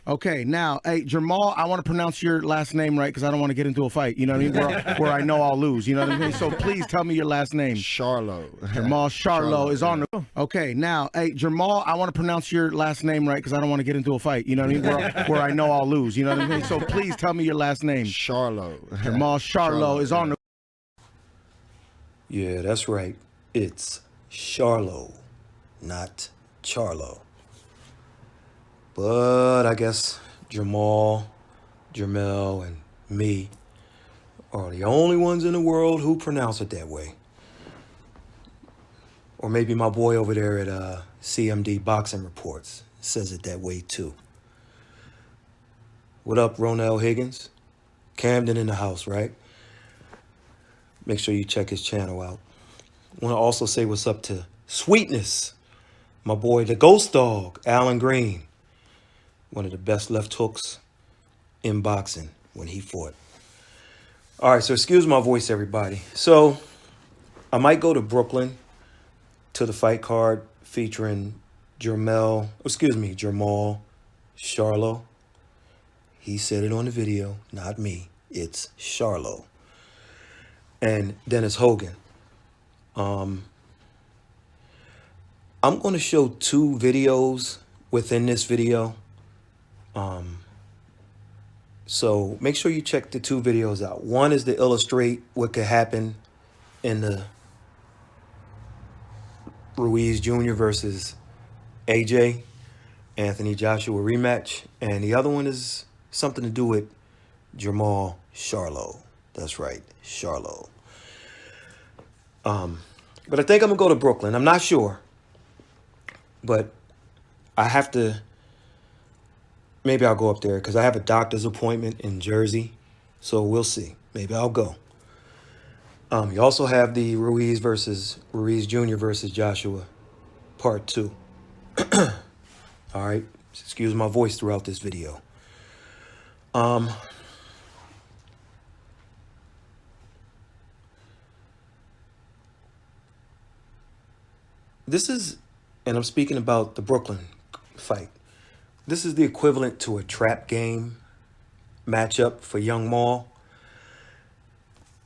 Okay, now, hey, Jermall, I want to pronounce your last name right because I don't want to get into a fight, you know what I mean, where I know I'll lose, you know what I mean? So please tell me your last name. Charlo. Jermall Charlo is on the... Okay, now, hey, Jermall, I want to pronounce your last name right because I don't want to get into a fight, you know what I mean, where I know I'll lose, you know what I mean? So please tell me your last name. Charlo. Jermall Charlo is on the... Yeah, that's right. It's Charlo, not Charlo. But I guess Jermall, Jermell, and me are the only ones in the world who pronounce it that way. Or maybe my boy over there at CMD Boxing Reports says it that way too. What up, Ronell Higgins? Camden in the house, right? Make sure you check his channel out. Want to also say what's up to Sweetness, my boy, the Ghost Dog, Alan Green. One of the best left hooks in boxing when he fought. All right, so excuse my voice, everybody. So I might go to Brooklyn to the fight card featuring Jermall Charlo. He said it on the video, not me. It's Charlo. And Dennis Hogan. I'm going to show two videos within this video. So make sure you check the two videos out. One is to illustrate what could happen in the Ruiz Jr. versus AJ, Anthony Joshua rematch. And the other one is something to do with Jermall Charlo. That's right, Charlo. But I think I'm gonna go to Brooklyn. I'm not sure, but I have to. Maybe I'll go up there because I have a doctor's appointment in Jersey, so we'll see. Maybe I'll go. You also have the Ruiz Jr. versus Joshua, part 2. All right, excuse my voice throughout this video. This is, and I'm speaking about the Brooklyn fight. This is the equivalent to a trap game matchup for Young Maul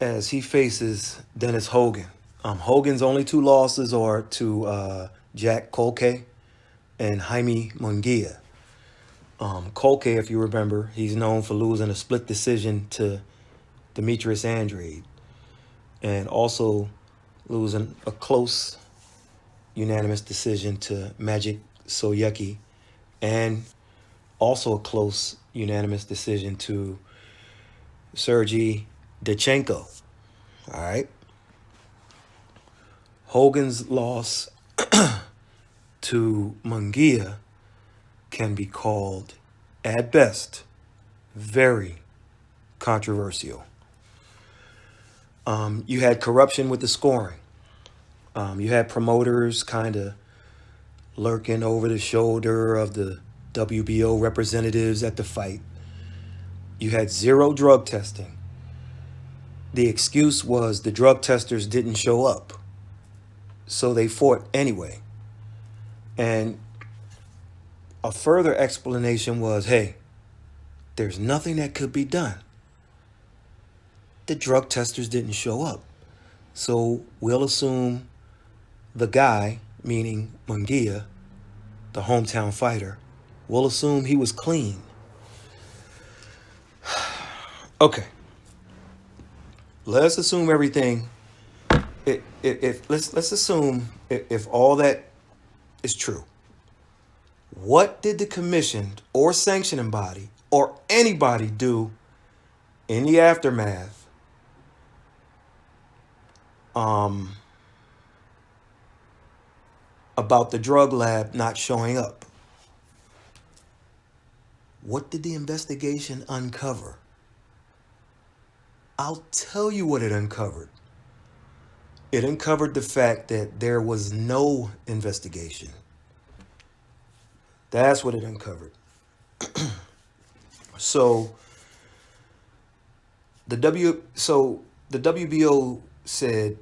as he faces Dennis Hogan. Hogan's only 2 losses are to Jack Colque and Jaime Munguia. Colque, if you remember, he's known for losing a split decision to Demetrius Andrade and also losing a close unanimous decision to Magic Soyeki, and also a close unanimous decision to Sergey Dachenko. All right. Hogan's loss to Munguia can be called, at best, very controversial. You had corruption with the scoring. You had promoters kind of lurking over the shoulder of the WBO representatives at the fight. You had 0 drug testing. The excuse was the drug testers didn't show up, so they fought anyway. And a further explanation was, hey, there's nothing that could be done. The drug testers didn't show up, so we'll assume the guy, meaning Munguia, the hometown fighter, we'll assume he was clean. Okay. Let's assume everything. Let's assume if all that is true. What did the commission or sanctioning body or anybody do in the aftermath about the drug lab not showing up? What did the investigation uncover? I'll tell you what it uncovered. It uncovered the fact that there was no investigation. That's what it uncovered. So the WBO said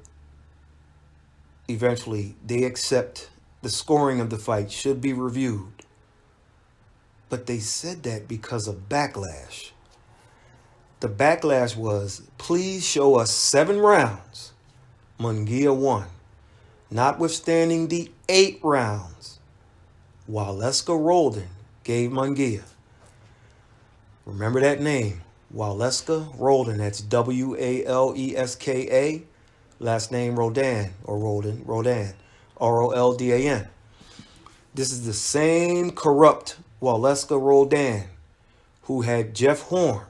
eventually they accept the scoring of the fight should be reviewed but they said that because of backlash. The backlash was, please show us 7 rounds. Munguia won. Notwithstanding the 8 rounds, Waleska Roldan gave Munguia. Remember that name, Waleska Roldan. That's Waleska. Last name Roldan, or Roldan, Roldan. This is the same corrupt Waleska Roldan who had Jeff Horn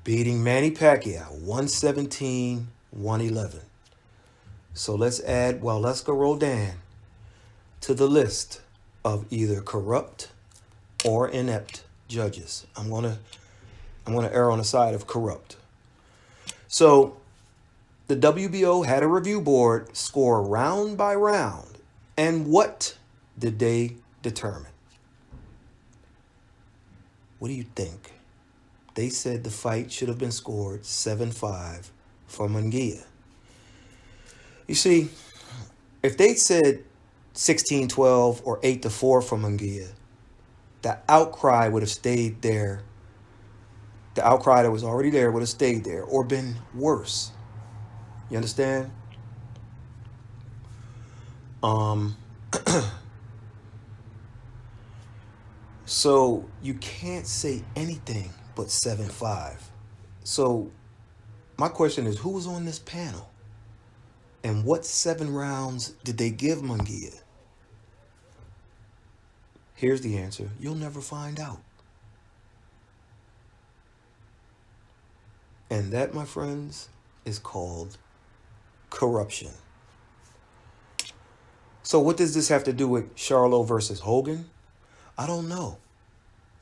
beating Manny Pacquiao 117-111. So let's add Waleska Roldan to the list of either corrupt or inept judges. I'm gonna err on the side of corrupt. So the WBO had a review board score round by round. And what did they determine? What do you think? They said the fight should have been scored 7-5 for Munguia. You see, if they said 16-12 or 8-4 for Munguia, the outcry would have stayed there. The outcry that was already there would have stayed there or been worse. You understand? So you can't say anything but 7-5. So my question is, who was on this panel? And what 7 rounds did they give Munguia? Here's the answer. You'll never find out. And that, my friends, is called corruption. So what does this have to do with Charlo versus Hogan? I don't know.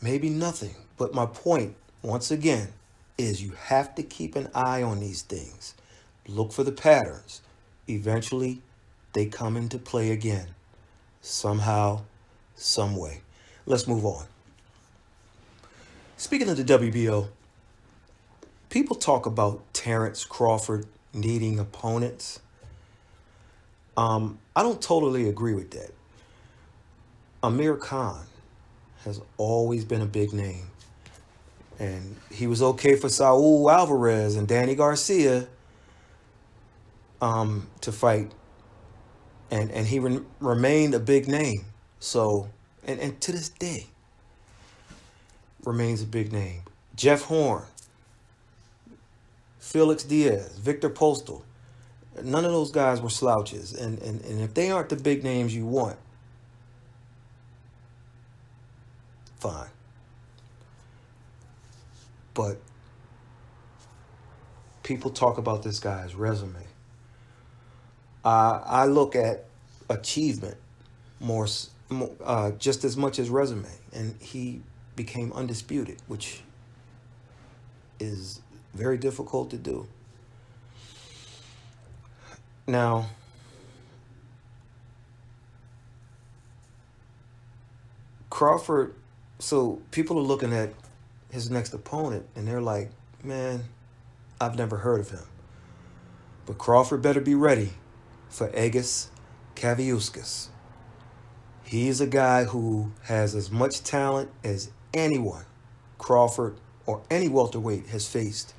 Maybe nothing. But my point, once again, is you have to keep an eye on these things. Look for the patterns. Eventually, they come into play again. Somehow, some way. Let's move on. Speaking of the WBO, people talk about Terence Crawford needing opponents. I don't totally agree with that. Amir Khan has always been a big name. And he was okay for Saul Alvarez and Danny Garcia to fight. And he remained a big name. So, and to this day, remains a big name. Jeff Horn, Felix Diaz, Victor Postal. None of those guys were slouches. And if they aren't the big names you want, fine. But people talk about this guy's resume. I look at achievement more just as much as resume. And he became undisputed, which is very difficult to do. Now, Crawford, so people are looking at his next opponent and they're like, man, I've never heard of him. But Crawford better be ready for Egis Kaviuskas. He's a guy who has as much talent as anyone Crawford or any welterweight has faced.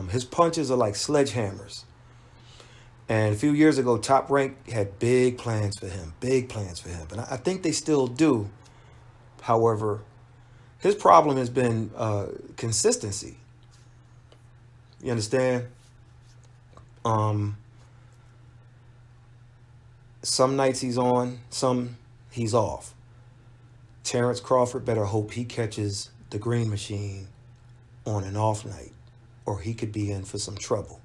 His punches are like sledgehammers. And a few years ago, Top Rank had big plans for him. And I think they still do. However, his problem has been consistency. You understand? Some nights he's on, some he's off. Terence Crawford better hope he catches the green machine on an off night, or he could be in for some trouble.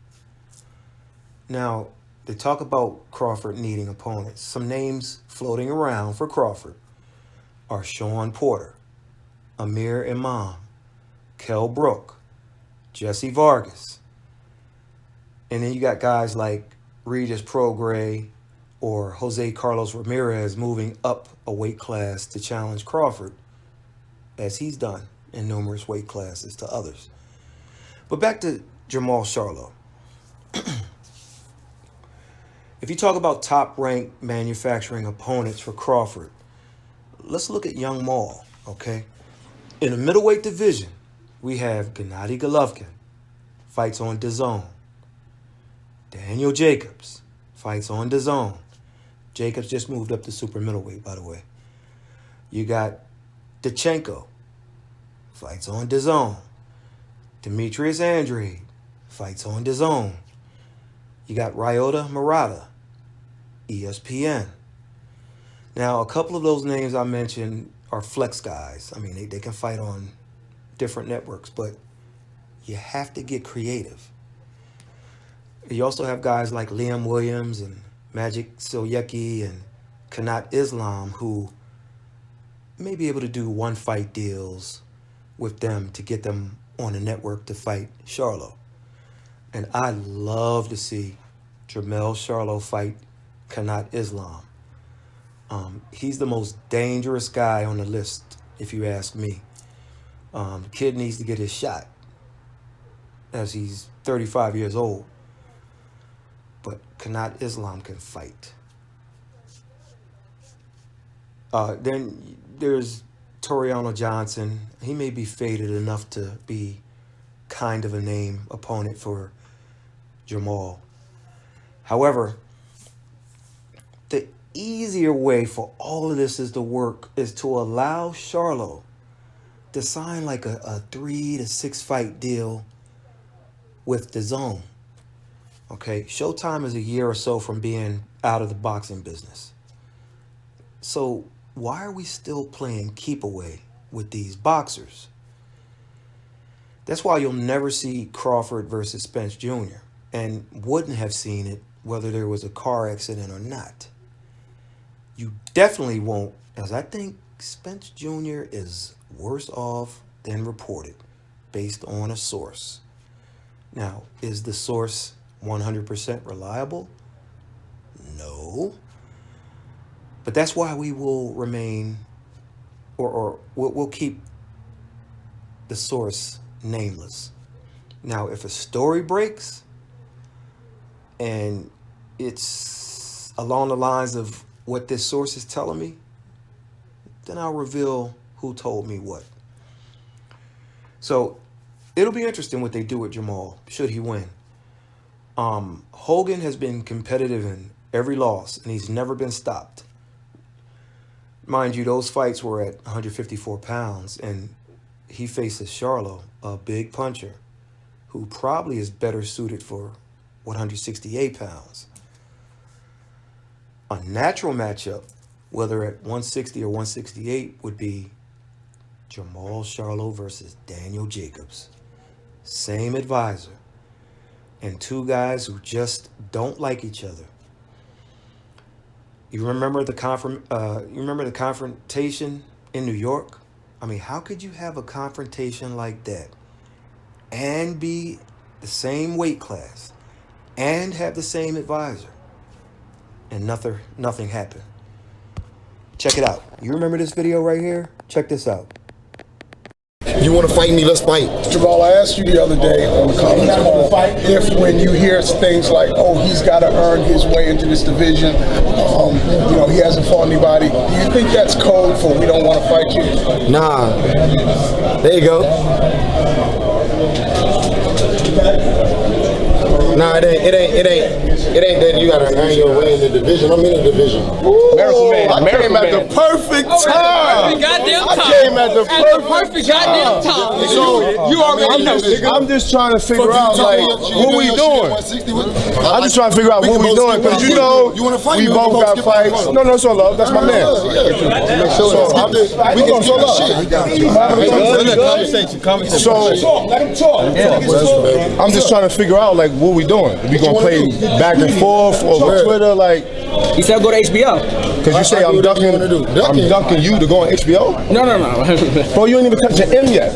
Now, they talk about Crawford needing opponents. Some names floating around for Crawford are Sean Porter, Amir Imam, Kell Brook, Jesse Vargas. And then you got guys like Regis Prograis or Jose Carlos Ramirez moving up a weight class to challenge Crawford, as he's done in numerous weight classes to others. But back to Jermall Charlo. If you talk about top-ranked manufacturing opponents for Crawford, let's look at Young Maul. Okay? In the middleweight division, we have Gennady Golovkin, fights on DAZN. Daniel Jacobs, fights on DAZN. Jacobs just moved up to super middleweight, by the way. You got Dachenko, fights on DAZN. Demetrius Andrade, fights on DAZN. You got Ryota Murata, ESPN. Now, a couple of those names I mentioned are flex guys. I mean, they can fight on different networks, but you have to get creative. You also have guys like Liam Williams and Magic Silyecki and Kanat Islam who may be able to do one-fight deals with them to get them on a network to fight Charlo. And I'd love to see Jermall Charlo fight Kanat Islam. He's the most dangerous guy on the list, if you ask me. The kid needs to get his shot as he's 35 years old. But Kanat Islam can fight. Then there's Toriano Johnson. He may be faded enough to be kind of a name opponent for Jermall. However, the easier way for all of this is to allow Charlo to sign like a 3 to 6 fight deal with DAZN. Okay, Showtime is a year or so from being out of the boxing business. So why are we still playing keep away with these boxers? That's why you'll never see Crawford versus Spence Jr. and wouldn't have seen it whether there was a car accident or not. You definitely won't, as I think Spence Jr. is worse off than reported based on a source. Now, is the source 100% reliable? No. But that's why we will remain, or we'll keep the source nameless. Now, if a story breaks and it's along the lines of what this source is telling me, then I'll reveal who told me what. So it'll be interesting what they do with Jermall, should he win. Hogan has been competitive in every loss, and he's never been stopped. Mind you, those fights were at 154 pounds, and he faces Charlo, a big puncher, who probably is better suited for 168 pounds. A natural matchup, whether at 160 or 168, would be Jermall Charlo versus Daniel Jacobs. Same advisor. And two guys who just don't like each other. You remember the confrontation in New York? I mean, how could you have a confrontation like that and be the same weight class and have the same advisor and nothing happened? Check it out. You remember this video right here? Check this out. You want to fight me? Let's fight. Jermall, I asked you the other day on the conference call if when you hear things like, oh, he's got to earn his way into this division, you know, he hasn't fought anybody, do you think that's code for we don't want to fight you? Nah. There you go. Nah, it ain't that you gotta earn your way in the division. I'm in the division. Miracle Man. I came at the perfect time. I came at the perfect goddamn time. So you already know. I'm just trying to figure out like what we doing. I'm just trying to figure out what we doing because you know we both got fights. No, it's all love. That's my man. So I'm just we can show love. So let him talk. I'm just trying to figure out like what we doing. We gonna play back and forth over Twitter, like. He said go to HBO. Because you say I'm dunking you to go on HBO? No. Bro, you ain't even touching M yet.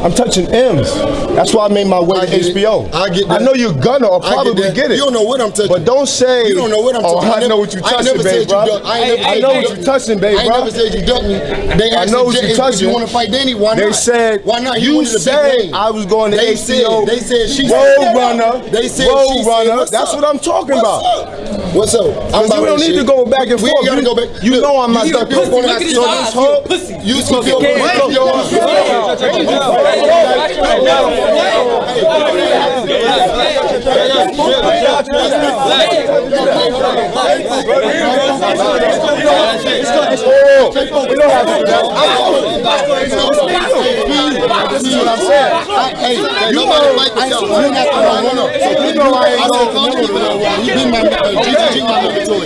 I'm touching M's. That's why I made my way to HBO. I know you're gonna or probably get it. You don't know what I'm touching. But don't say, you don't know what I'm touching. I know what you're touching, babe, bro. I know what you're touching, babe, bro. I never said you ducked me. I know what you're touching. You want to fight Danny? Why not? They said, why not? You said I was going to HBO said she Road runner. They said road she runner. said, what's That's up? what I'm talking about. What's up? Because we don't need to go back and forth. We gotta go back. You know I'm not stuck. Look at his eyes. You supposed to feel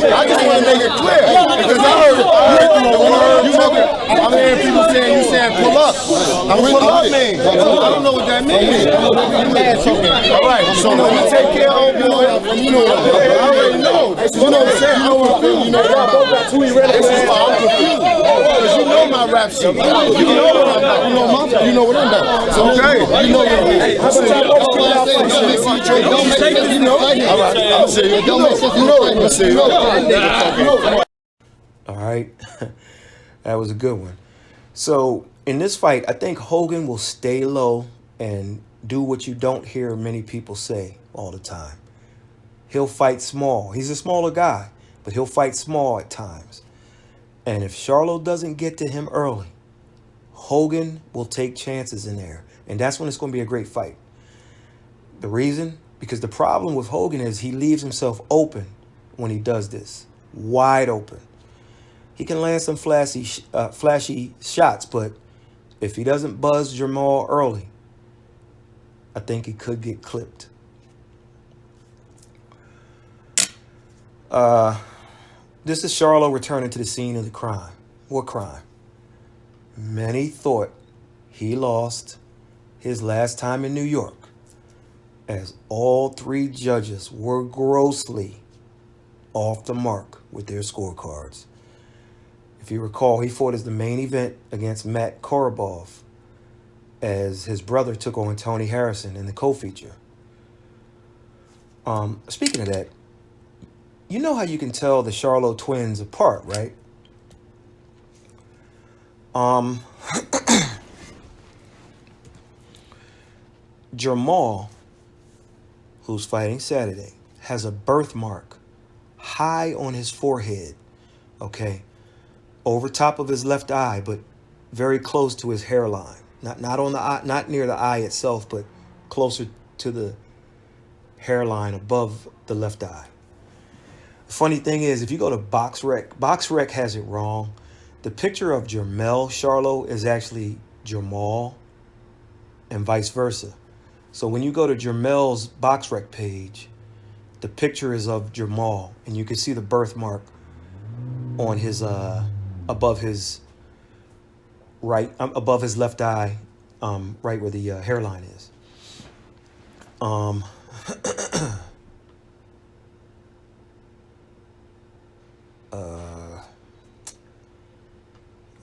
I just want to make it clear because I heard I'm hearing people saying you saying pull up. I'm pull up mean. I don't know what that means. All right, so when we take care of I already know. You know what I'm saying? You know that's who he read. This is why I'm confused. Because you know my rap shit. You know what I'm about. You know what I'm about. So okay. You know what I'm about. All right. That was a good one. So in this fight, I think Hogan will stay low and do what you don't hear many people say all the time. He'll fight small. He's a smaller guy, but he'll fight small at times. And if Charlo doesn't get to him early, Hogan will take chances in there. And that's when it's going to be a great fight. The reason? Because the problem with Hogan is he leaves himself open when he does this. Wide open. He can land some flashy shots, but if he doesn't buzz Jermall early, I think he could get clipped. This is Charlo returning to the scene of the crime. What crime? Many thought he lost his last time in New York, as all three judges were grossly off the mark with their scorecards. If you recall, he fought as the main event against Matvey Korobov, as his brother took on Tony Harrison in the co-feature. Speaking of that, you know how you can tell the Charlo twins apart, right? Jermall, who's fighting Saturday, has a birthmark high on his forehead, okay? Over top of his left eye, but very close to his hairline. Not on the eye, not near the eye itself, but closer to the hairline above the left eye. The funny thing is, if you go to BoxRec has it wrong. The picture of Jermall Charlo is actually Jermall, and vice versa. So when you go to Jermall's BoxRec page, the picture is of Jermall, and you can see the birthmark on his above his left eye, right where the hairline is.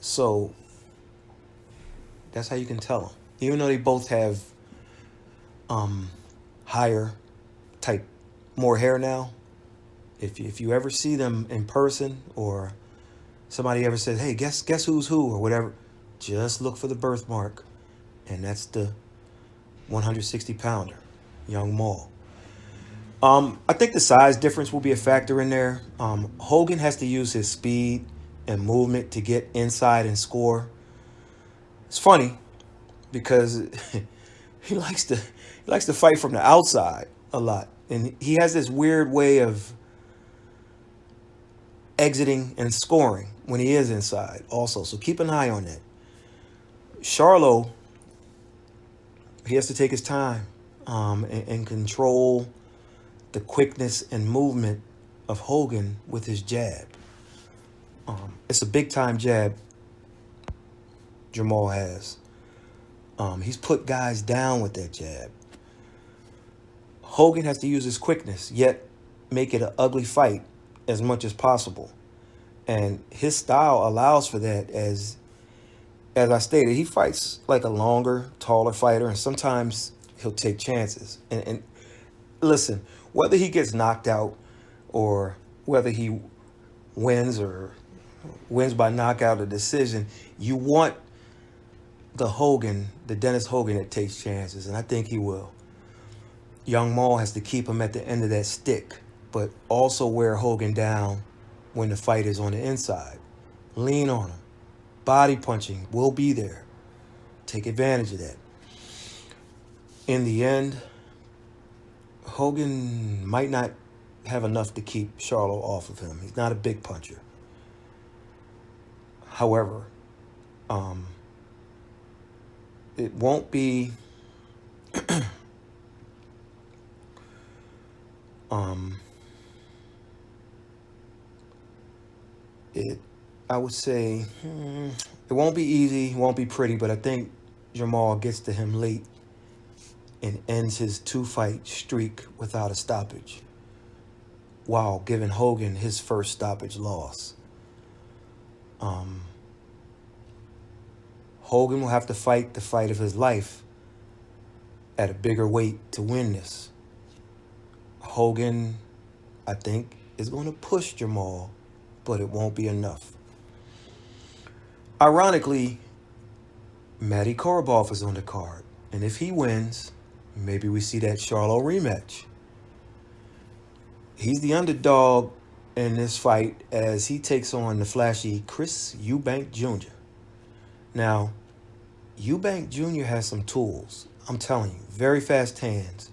So that's how you can tell them. Even though they both have higher type, more hair now, if you ever see them in person, or somebody ever says, hey, guess who's who, or whatever, just look for the birthmark, and that's the 160-pounder, Young Maul. I think the size difference will be a factor in there. Hogan has to use his speed and movement to get inside and score. It's funny because he likes to fight from the outside a lot, and he has this weird way of exiting and scoring when he is inside also. So keep an eye on that. Charlo, he has to take his time and control the quickness and movement of Hogan with his jab. It's a big-time jab Jermall has. He's put guys down with that jab. Hogan has to use his quickness, yet make it an ugly fight as much as possible. And his style allows for that. As I stated, he fights like a longer, taller fighter, and sometimes he'll take chances. And listen, whether he gets knocked out or whether he wins by knockout or decision, you want the Dennis Hogan that takes chances, and I think he will. Young Maul has to keep him at the end of that stick, but also wear Hogan down when the fight is on the inside. Lean on him. Body punching will be there. Take advantage of that. In the end, Hogan might not have enough to keep Charlo off of him. He's not a big puncher. However, it won't be I would say it won't be easy, it won't be pretty, but I think Jermall gets to him late and ends his 2-fight streak without a stoppage, while giving Hogan his first stoppage loss. Hogan will have to fight the fight of his life at a bigger weight to win this. Hogan, I think, is going to push Jermall, but it won't be enough. Ironically, Matvey Korobov is on the card, and if he wins, maybe we see that Charlo rematch. He's the underdog in this fight as he takes on the flashy Chris Eubank Jr. Now, Eubank Jr. has some tools. I'm telling you, very fast hands,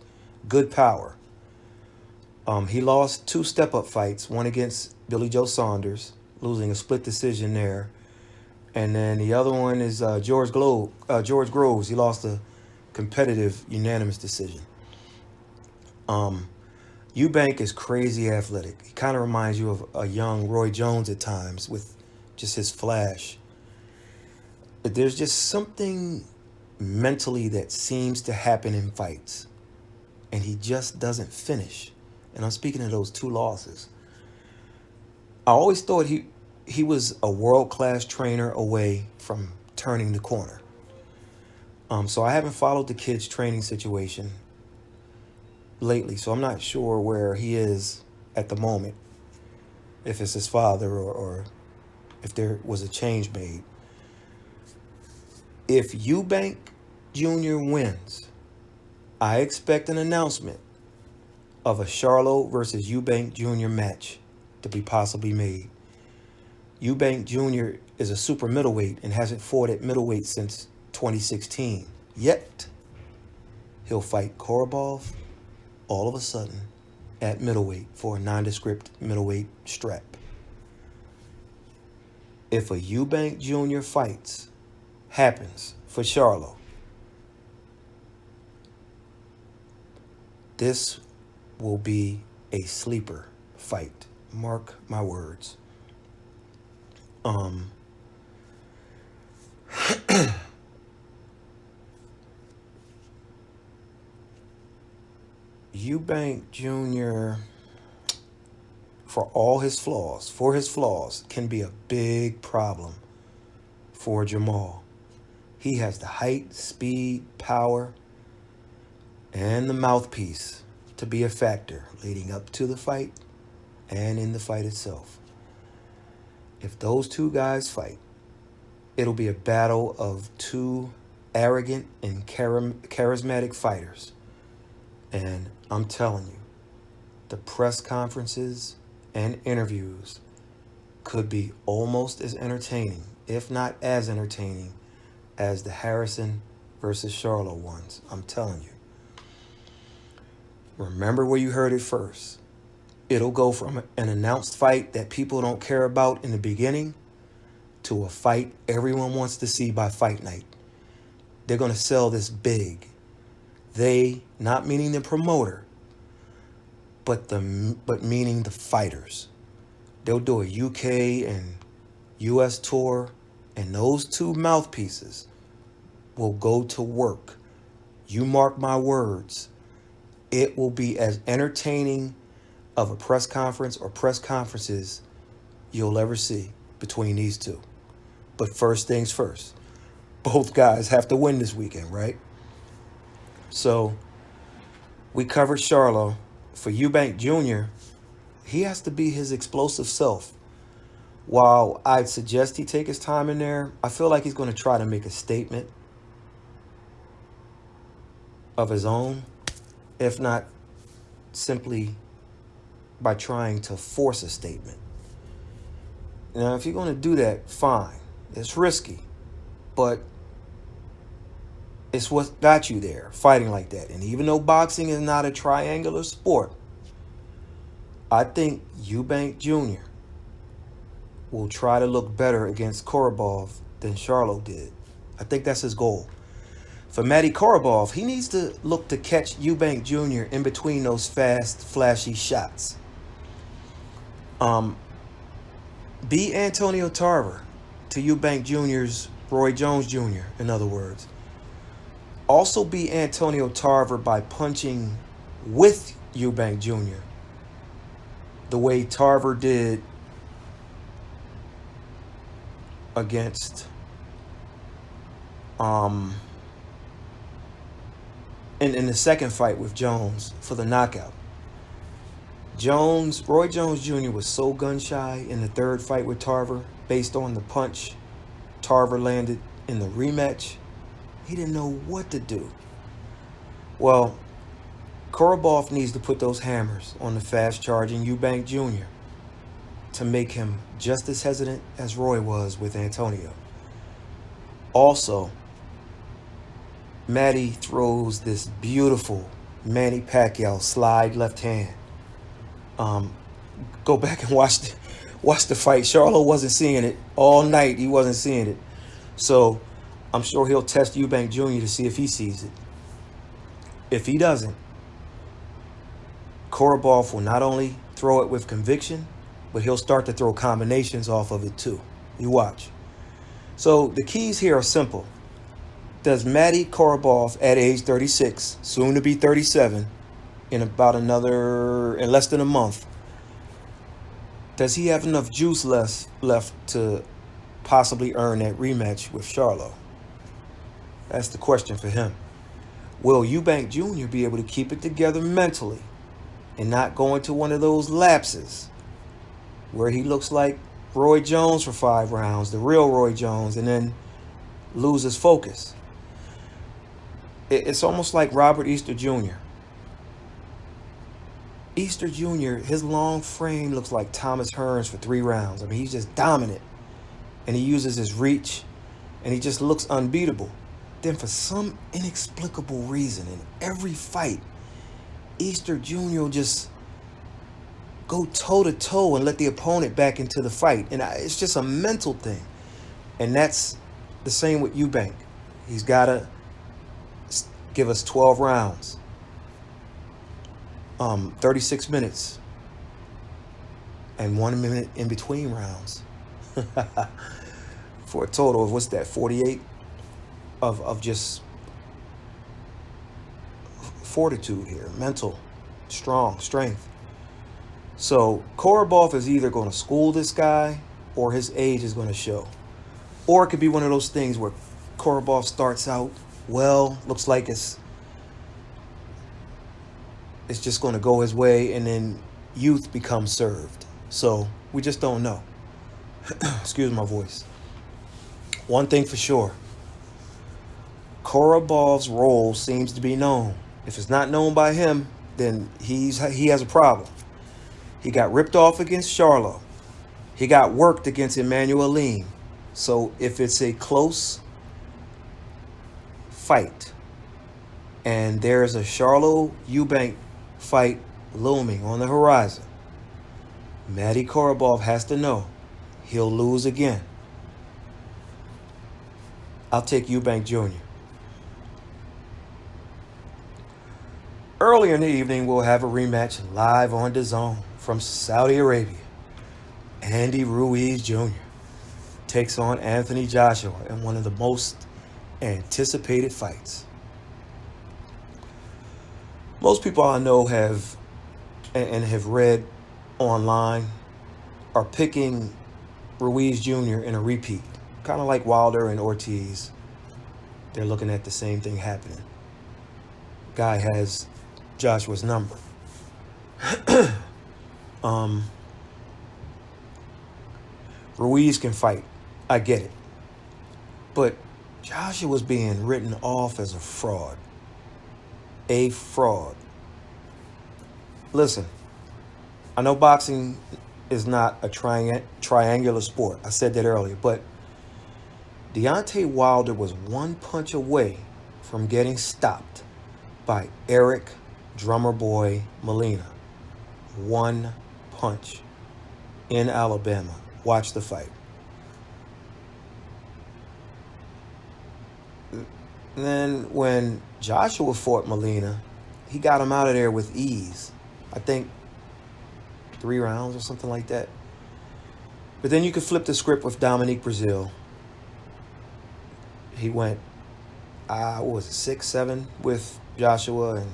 good power. He lost 2 step-up fights, one against Billy Joe Saunders, losing a split decision there. And then the other one is George Groves. He lost a competitive unanimous decision. Eubank is crazy athletic. He kind of reminds you of a young Roy Jones at times with just his flash. But there's just something mentally that seems to happen in fights, and he just doesn't finish. And I'm speaking of those 2 losses. I always thought he was a world-class trainer away from turning the corner. So I haven't followed the kid's training situation lately, so I'm not sure where he is at the moment, if it's his father or if there was a change made. If Eubank Jr. wins, I expect an announcement of a Charlo versus Eubank Jr. match to be possibly made. Eubank Jr. is a super middleweight and hasn't fought at middleweight since 2016. Yet, he'll fight Korobov all of a sudden at middleweight for a nondescript middleweight strap. If a Eubank Jr. fights happens for Charlo, this will be a sleeper fight. Mark my words. Eubank Jr., for his flaws, can be a big problem for Jermall. He has the height, speed, power, and the mouthpiece to be a factor leading up to the fight and in the fight itself. If those 2 guys fight, it'll be a battle of 2 arrogant and charismatic fighters. And I'm telling you, the press conferences and interviews could be almost as entertaining, if not as entertaining, as the Harrison versus Charlo ones. I'm telling you. Remember where you heard it first. It'll go from an announced fight that people don't care about in the beginning to a fight everyone wants to see by fight night. They're going to sell this big. They, not meaning the promoter, but meaning the fighters. They'll do a UK and US tour, and those 2 mouthpieces will go to work. You mark my words. It will be as entertaining of a press conference or press conferences you'll ever see between these 2. But first things first, both guys have to win this weekend, right? So we covered Charlo. For Eubank Jr., he has to be his explosive self. While I'd suggest he take his time in there, I feel like he's going to try to make a statement of his own. if not simply by trying to force a statement. Now, if you're going to do that, fine. It's risky, but it's what got you there, fighting like that. And even though boxing is not a triangular sport, I think Eubank Jr. will try to look better against Korobov than Charlo did. I think that's his goal. For Matvey Korobov, he needs to look to catch Eubank Jr. in between those fast, flashy shots. Be Antonio Tarver to Eubank Jr.'s Roy Jones Jr., in other words. Also be Antonio Tarver by punching with Eubank Jr. the way Tarver did against in the second fight with Jones for the knockout. Roy Jones Jr. was so gun shy in the third fight with Tarver based on the punch Tarver landed in the rematch. He didn't know what to do. Well, Korobov needs to put those hammers on the fast-charging Eubank Jr. to make him just as hesitant as Roy was with Antonio. Also, Matty throws this beautiful Manny Pacquiao slide left hand. Go back and watch the fight. Charlo wasn't seeing it all night. He wasn't seeing it. So I'm sure he'll test Eubank Jr. to see if he sees it. If he doesn't, Korobov will not only throw it with conviction, but he'll start to throw combinations off of it too. You watch. So the keys here are simple. Does Matvey Korobov at age 36, soon to be 37, in less than a month, does he have enough juice left to possibly earn that rematch with Charlo? That's the question for him. Will Eubank Jr. be able to keep it together mentally and not go into one of those lapses where he looks like Roy Jones for 5 rounds, the real Roy Jones, and then loses focus? It's almost like Robert Easter Jr. Easter Jr., his long frame looks like Thomas Hearns for 3 rounds. I mean, he's just dominant. And he uses his reach, and he just looks unbeatable. Then for some inexplicable reason, in every fight, Easter Jr. will just go toe-to-toe and let the opponent back into the fight. And it's just a mental thing. And that's the same with Eubank. He's got to give us 12 rounds. 36 minutes and 1 minute in between rounds for a total of, what's that, 48 of just fortitude here, mental, strength. So Korobov is either going to school this guy or his age is going to show. Or it could be one of those things where Korobov starts out well, looks like it's just going to go his way, and then youth becomes served. So we just don't know. Excuse my voice. One thing for sure, Korobov's role seems to be known. If it's not known by him, then he has a problem. He got ripped off against Charlo. He got worked against Emmanuel Lean. So if it's a close fight and there's a Charlo Eubank fight looming on the horizon, Matvey Korobov has to know he'll lose again. I'll take Eubank Jr. Earlier in the evening, we'll have a rematch live on DAZN from Saudi Arabia. Andy Ruiz Jr. takes on Anthony Joshua in one of the most anticipated fights. Most people I know have read online are picking Ruiz Jr. in a repeat, kind of like Wilder and Ortiz. They're looking at the same thing happening. Guy has Joshua's number. Ruiz can fight. I get it. But Joshua's being written off as a fraud. A fraud. Listen, I know boxing is not a triangular sport. I said that earlier, but Deontay Wilder was one punch away from getting stopped by Eric Drummer Boy Molina. One punch in Alabama. Watch the fight. And then when Joshua fought Molina, he got him out of there with ease. I think 3 rounds or something like that. But then you could flip the script with Dominique Brazil. He went, what was it, 6-7 with Joshua and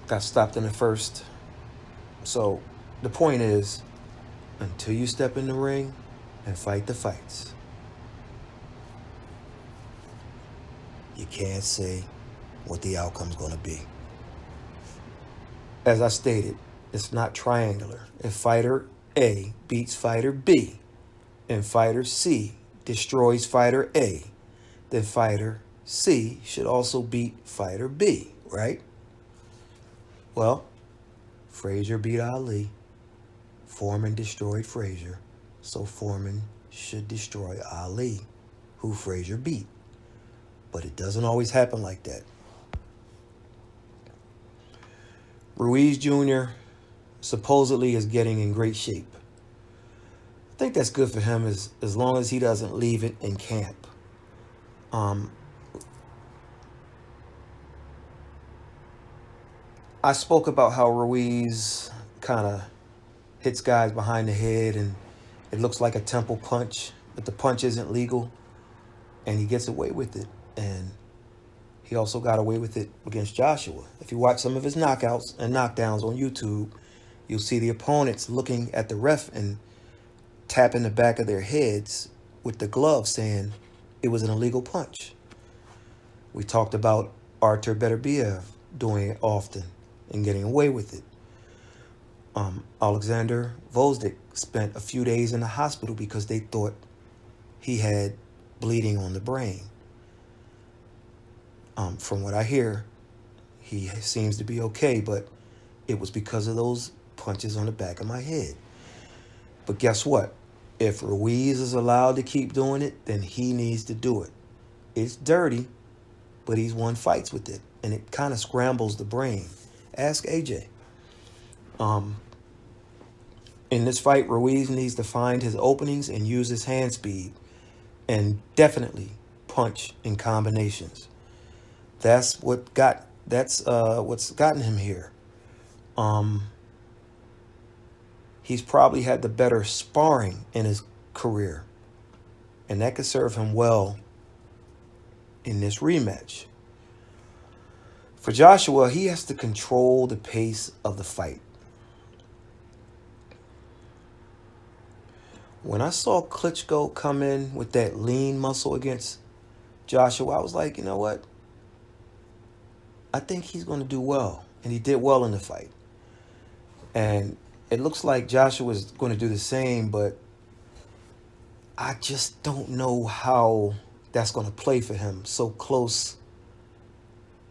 got stopped in the first. So the point is, until you step in the ring and fight the fights, you can't say what the outcome's going to be. As I stated, it's not triangular. If fighter A beats fighter B and fighter C destroys fighter A, then fighter C should also beat fighter B, right? Well, Frazier beat Ali. Foreman destroyed Frazier. So Foreman should destroy Ali, who Frazier beat. But it doesn't always happen like that. Ruiz Jr. supposedly is getting in great shape. I think that's good for him as long as he doesn't leave it in camp. I spoke about how Ruiz kind of hits guys behind the head and it looks like a temple punch, but the punch isn't legal and he gets away with it. And he also got away with it against Joshua. If you watch some of his knockouts and knockdowns on YouTube, you'll see the opponents looking at the ref and tapping the back of their heads with the glove saying it was an illegal punch. We talked about Artur Beterbiev doing it often and getting away with it. Alexander Vozdik spent a few days in the hospital because they thought he had bleeding on the brain. From what I hear, he seems to be okay, but it was because of those punches on the back of my head. But guess what? If Ruiz is allowed to keep doing it, then he needs to do it. It's dirty, but he's won fights with it, and it kind of scrambles the brain. Ask AJ. In this fight, Ruiz needs to find his openings and use his hand speed, and definitely punch in combinations. That's what's gotten him here. He's probably had the better sparring in his career, and that could serve him well in this rematch. For Joshua, he has to control the pace of the fight. When I saw Klitschko come in with that lean muscle against Joshua, I was like, you know what? I think he's going to do well. And he did well in the fight. And it looks like Joshua's going to do the same, but I just don't know how that's going to play for him. So close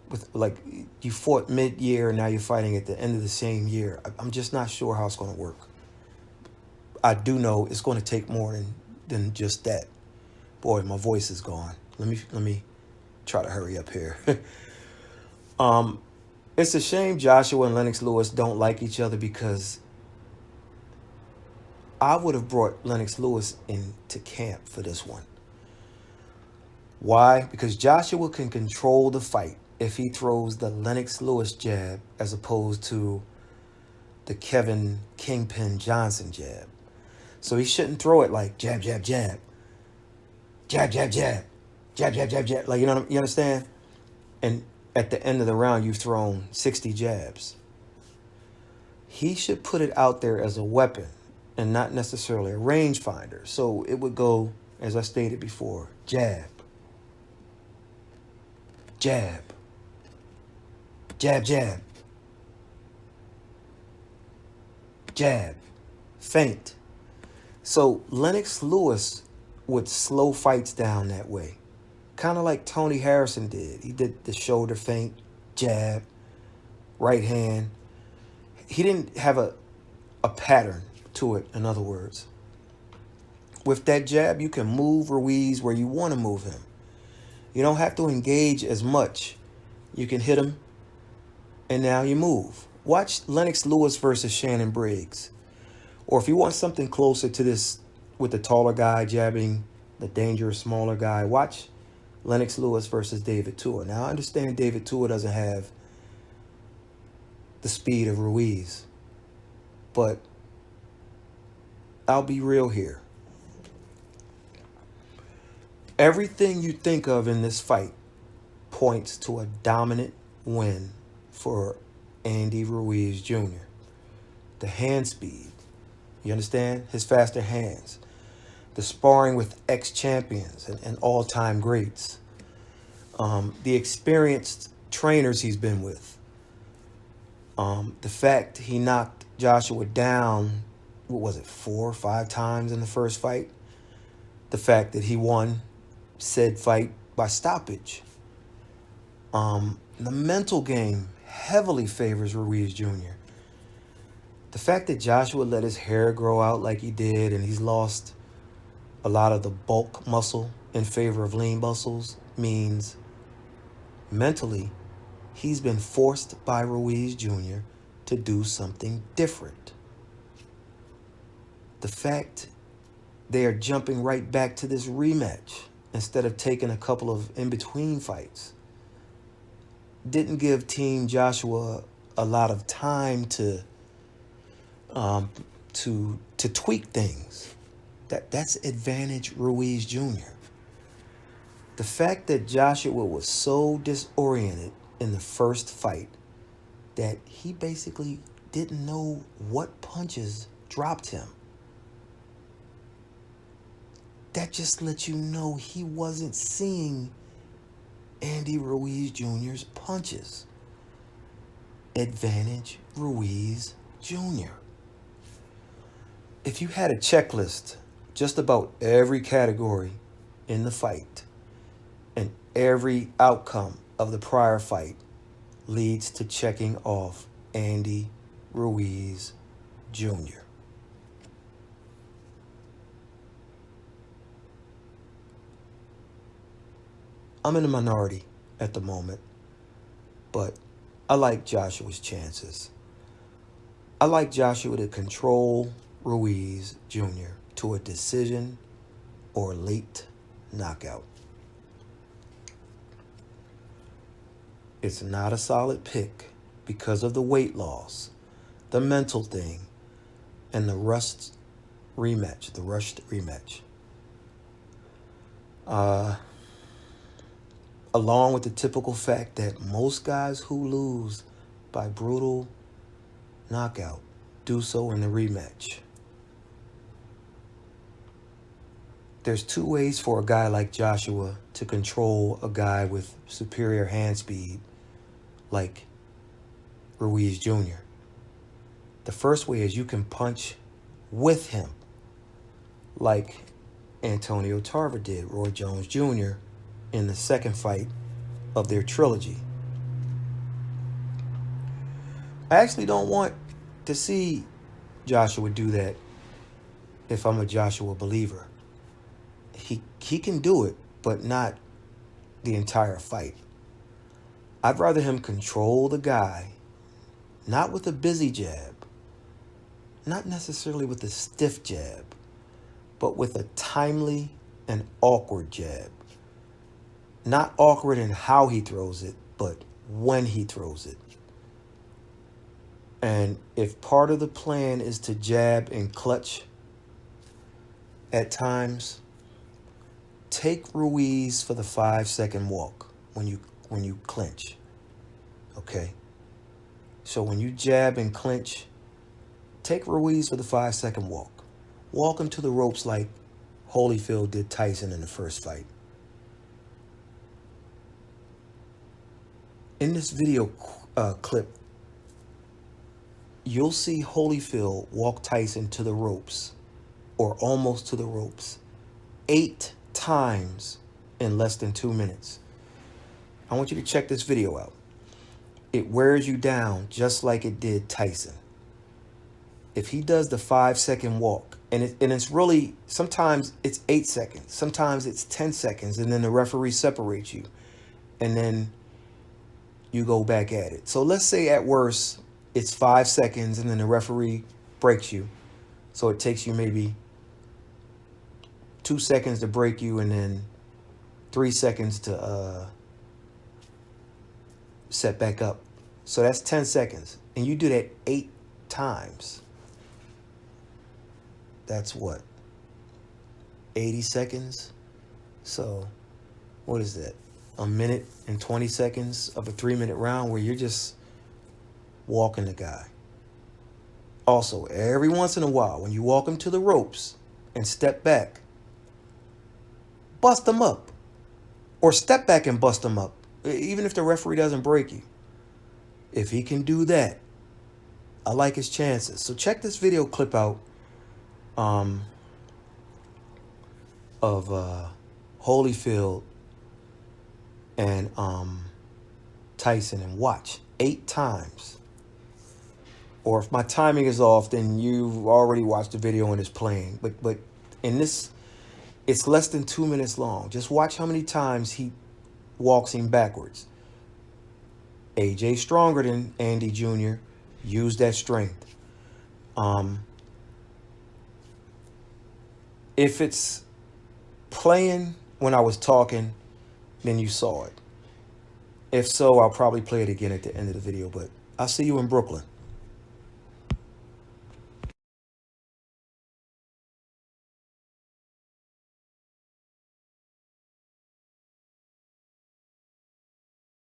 with, like, you fought mid-year, now you're fighting at the end of the same year. I'm just not sure how it's going to work. I do know it's going to take more than just that. Boy, my voice is gone. Let me try to hurry up here. It's a shame Joshua and Lennox Lewis don't like each other, because I would have brought Lennox Lewis into camp for this one. Why? Because Joshua can control the fight if he throws the Lennox Lewis jab as opposed to the Kevin Kingpin Johnson jab. So he shouldn't throw it like jab, jab, jab. Jab, jab, jab. Jab, jab, jab, jab. Like, you understand? And at the end of the round, you've thrown 60 jabs. He should put it out there as a weapon and not necessarily a rangefinder. So it would go, as I stated before, jab, jab, jab, jab, jab, feint. So Lennox Lewis would slow fights down that way. Kind of like Tony Harrison did. He did the shoulder feint, jab, right hand. he didn't have a pattern to it, in other words. With that jab, you can move Ruiz where you want to move him. You don't have to engage as much. You can hit him, and now you move. Watch Lennox Lewis versus Shannon Briggs. Or if you want something closer to this with the taller guy jabbing the dangerous smaller guy, watch Lennox Lewis versus David Tua. Now, I understand David Tua doesn't have the speed of Ruiz, but I'll be real here. Everything you think of in this fight points to a dominant win for Andy Ruiz Jr. The hand speed, you understand? His faster hands. The sparring with ex-champions and all-time greats. The experienced trainers he's been with. The fact he knocked Joshua down, what was it, 4 or 5 times in the first fight? The fact that he won said fight by stoppage. The mental game heavily favors Ruiz Jr. The fact that Joshua let his hair grow out like he did and he's lost a lot of the bulk muscle in favor of lean muscles means mentally he's been forced by Ruiz Jr. to do something different. The fact they are jumping right back to this rematch instead of taking a couple of in-between fights didn't give Team Joshua a lot of time to tweak things. That's advantage Ruiz Jr. The fact that Joshua was so disoriented in the first fight that he basically didn't know what punches dropped him. That just lets you know he wasn't seeing Andy Ruiz Jr.'s punches. Advantage Ruiz Jr. If you had a checklist, just about every category in the fight and every outcome of the prior fight leads to checking off Andy Ruiz Jr. I'm in the minority at the moment, but I like Joshua's chances. I like Joshua to control Ruiz Jr. to a decision or late knockout. It's not a solid pick because of the weight loss, the mental thing, and the rushed rematch. Along with the typical fact that most guys who lose by brutal knockout do so in the rematch. There's 2 ways for a guy like Joshua to control a guy with superior hand speed like Ruiz Jr. The first way is you can punch with him like Antonio Tarver did, Roy Jones Jr., in the second fight of their trilogy. I actually don't want to see Joshua do that if I'm a Joshua believer. He can do it, but not the entire fight. I'd rather him control the guy, not with a busy jab, not necessarily with a stiff jab, but with a timely and awkward jab. Not awkward in how he throws it, but when he throws it. And if part of the plan is to jab and clutch at times, take Ruiz for the 5-second walk when you clinch. Okay? So when you jab and clinch, take Ruiz for the 5-second walk. Walk him to the ropes like Holyfield did Tyson in the first fight. In this video clip, you'll see Holyfield walk Tyson to the ropes, or almost to the ropes, 8 times in less than 2 minutes. I want you to check this video out. It wears you down just like it did Tyson. if he does the 5-second walk, and it's really, sometimes it's 8 seconds, sometimes it's 10 seconds, and then the referee separates you, and then you go back at it. So let's say at worst it's 5 seconds, and then the referee breaks you. So it takes you maybe 2 seconds to break you, and then 3 seconds to set back up. So that's 10 seconds. And you do that 8 times. That's what? 80 seconds? So what is that? A minute and 20 seconds of a 3-minute round where you're just walking the guy. Also, every once in a while, when you walk him to the ropes and step back, bust him up. Or step back and bust him up, even if the referee doesn't break you. If he can do that, I like his chances. So check this video clip out of Holyfield and Tyson, and watch 8 times. Or if my timing is off, then you've already watched the video and it's playing. But in this, it's less than 2 minutes long. Just watch how many times he walks him backwards. AJ stronger than Andy Jr. Use that strength. If it's playing when I was talking, then you saw it. If so, I'll probably play it again at the end of the video. But I'll see you in Brooklyn.